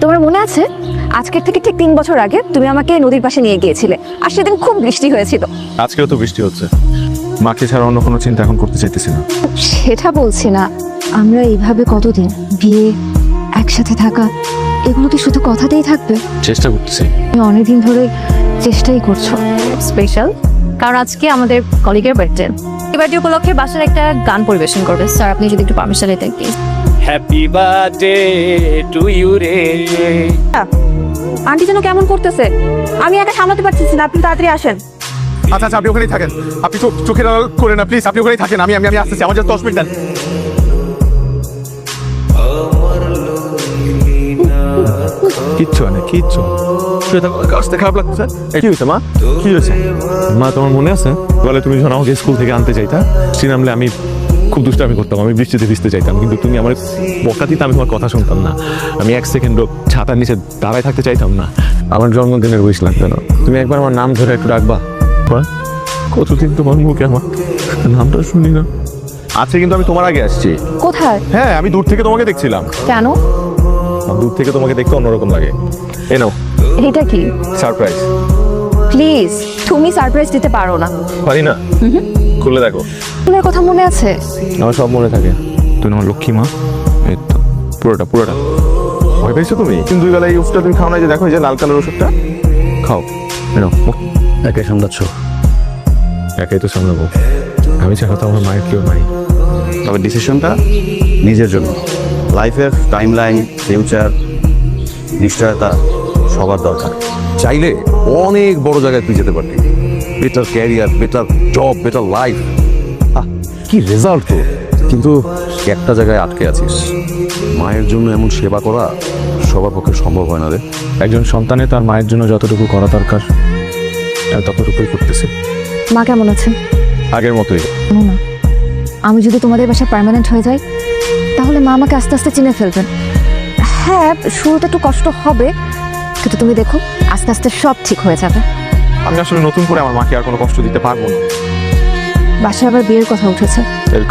তোমার মনে আছে আজকের থেকে ঠিক 3 বছর আগে তুমি আমাকে নদীর পাশে নিয়ে গিয়েছিলে, আর সেদিন খুব বৃষ্টি হয়েছিল। আজকেও তো বৃষ্টি হচ্ছে। মাকে ছাড়া অন্য কোনো চিন্তা এখন করতে চাইতেছি না। সেটা বলছি না, আমরা এইভাবে কতদিন বিয়ে একসাথে থাকা, এগুলো কি শুধু কথাতেই থাকবে? চেষ্টা করতেছি। তুমি অনেকদিন ধরে চেষ্টাই করছো। স্পেশাল কারণ আজকে আমাদের কলিগের বার্থডে। এই বার্থডে উপলক্ষে বাসার একটা গান পরিবেশন করবে। স্যার আপনি যদি একটু পারমিশন দিতেন please. Happy birthday to you রে। আন্টি যেন কেমন করতেছে, আমি একা সামলাতে পারতেছি না, আপনি তাড়াতাড়ি আসেন। আচ্ছা আচ্ছা, আপনি ওখানেই থাকেন। আপনি চোখের আড়াল করে না প্লিজ, আপনি ওখানেই থাকেন। আমি আমি আমি আসতেছি, আমার জাস্ট 10 মিনিট দেন। কিচ্ছু না, কিচ্ছু। আসতে খারাপ লাগছে। কি হয়েছে মা? কি হয়েছে মা? তোমার মনে আছে বলে তুমি যখন আমাকে স্কুল থেকে আনতে চাইতা, সে নামলে আমি খুব দুষ্টামি করতাম, আমি বৃষ্টিতে ভিজতে চাইতাম, কিন্তু তুমি আমার বকা দিতে আমি তোমার কথা শুনতাম না। আমি 1 সেকেন্ডও ছাতার নিচে দাঁড়ায় থাকতে চাইতাম না। আমার জন্মদিনের উইশ লাগবে না, তুমি একবার আমার নাম ধরে একটু ডাকবা। কতদিন তোমার মুখে আমার নামটা শুনি না। আজকে কিন্তু আমি তোমার আগে আসছি। কোথায়? হ্যাঁ, আমি দূর থেকে তোমাকে দেখছিলাম। কেন? দূর থেকে তোমাকে দেখতে অন্যরকম লাগে। এ নাও এটা কি? সারপ্রাইজ। প্লিজ, তুমি সারপ্রাইজ দিতে পারো না। পারি না? খুলে দেখো। তোমার কথা মনে আছে? আমার সব মনে থাকে। তুমি আমার লক্ষ্মী মা। এই তো পুরোটা পুরোটা। ভয় পেয়েছো তুমি? 2 বেলা এই ওষুধটা তুমি খাও না, যে দেখো এই যে লাল কালার ওষুধটা খাও। এনো একে সামলাচ্ছ? একাই তো সামলাবো, আমি ছাড়া তো আমার মায়ের কেউ নাই। তবে ডিসিশনটা নিজের জন্য। লাইফের টাইমলাইন, ফিউচার, নিশ্চয়তা সবার দরকার। চাইলে অনেক বড় জায়গায় তুই যেতে পারবি। Better career, better job, better life. কি রেজাল্ট তো, কিন্তু একটা জায়গায় আটকে আছিস। মায়ের জন্য এমন সেবা করা সবার পক্ষে সম্ভব হয় না রে। একজন সন্তানের তার মায়ের জন্য যতটুকু করা দরকার আমি ততটুকুই করতেছি। মা কেমন আছে? আগের মতোই। না, আমি যদি তোমাদের বাসায় পার্মানেন্ট হয়ে যাই, তাহলে মা আমাকে আস্তে আস্তে চিনে ফেলবেন। হ্যাঁ, শুরুতে একটু কষ্ট হবে, কিন্তু তুমি দেখো আস্তে আস্তে সব ঠিক হয়ে যাবে। আমি আসলে নতুন করে আমার মাকে আর কোনো কষ্ট দিতে পারবো না। বাসায় আবার বিয়ের কথা উঠেছে।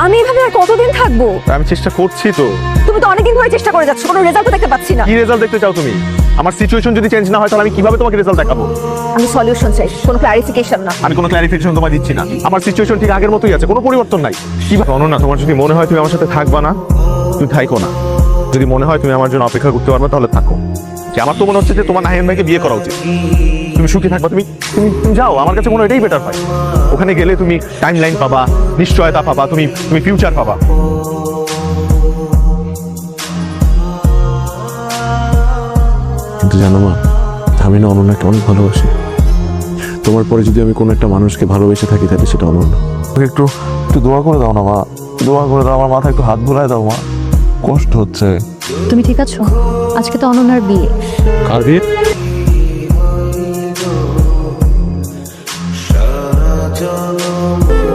আমি এভাবে আর কতদিন থাকবো? আমি চেষ্টা করছি তো। তুমি তো অনেকদিন ধরে চেষ্টা করে যাচ্ছ, কোনো রেজাল্ট দেখতে পাচ্ছি না। কি রেজাল্ট দেখতে চাও তুমি? আমার সিচুয়েশন যদি চেঞ্জ না হয় তাহলে আমি কিভাবে তোমাকে রেজাল্ট দেখাবো? আমি সলিউশন চাই, কোনো ক্লারিফিকেশন না। আমি কোনো ক্লারিফিকেশন তোমায় দিচ্ছি না। আমার সিচুয়েশন ঠিক আগের মতোই আছে, কোনো পরিবর্তন নাই। কি জানো না, তোমার যদি মনে হয় তুমি আমার সাথে থাকবা না, তুমি থাইকো না। যদি মনে হয় তুমি আমার জন্য অপেক্ষা করতে পারবে, তাহলে থাকো। যে আমার তো মনে হচ্ছে যে তোমার নাহিয়ান ভাইকে বিয়ে করা উচিত। তুমি সুখী থাকবা, তুমি তুমি তুমি যাও। আমার কাছে মনে হয় এটাই বেটার হয়। ওখানে গেলে তুমি টাইম লাইন পাবা, নিশ্চয়তা পাবা, তুমি তুমি ফিউচার পাবা। কিন্তু জানো মা, আমি না অনন্যাকে অনেক ভালোবাসি। তোমার পরে যদি আমি কোনো একটা মানুষকে ভালোবেসে থাকি, তাহলে সেটা অনন্য। একটু একটু দোয়া করে দাও না মা, দোয়া করে দাও। আমার মাথায় একটু হাত বুলায় দাও মা, কষ্ট হচ্ছে। তুমি ঠিক আছো? আজকে তো অনন্যার বিয়ে। কার বিয়ে?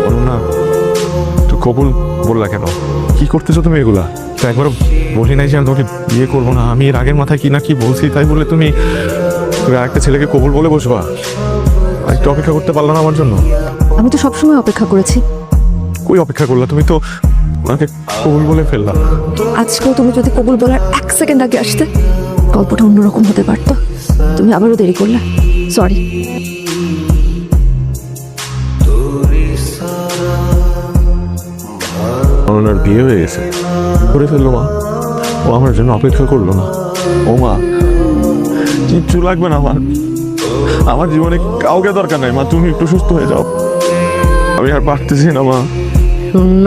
অনন্যা, তো কবুল বললা কেন? কি করতেছো তুমি এগুলা? তো একবারও বলি নাই যে আমি তোমাকে বিয়ে করবো না। আমি এর আগের মাথায় কি না কি বলছি, তাই বলে তুমি আরেকটা ছেলেকে কবুল বলে বসবা? আর একটু অপেক্ষা করতে পারলো না আমার জন্য? আমি তো সবসময় অপেক্ষা করেছি। কই অপেক্ষা করলা? তুমি তো ওনাকে কবুল বলে ফেললা। আজকেও তুমি যদি কবুল বলার 1 সেকেন্ড আগে আসতে, গল্পটা অন্যরকম হতে পারতো। তুমি আবারও দেরি করলে, সরি। অনন্যার বিয়ে হয়ে গেছে, করে ফেললো মা। ও আমার জন্য অপেক্ষা করলো না। ও মা, কিচ্ছু লাগবে না আমার। আমার জীবনে কাউকে দরকার নাই মা, তুমি একটু সুস্থ হয়ে যাও। আমি আর পারতেছি না মা। শূন্য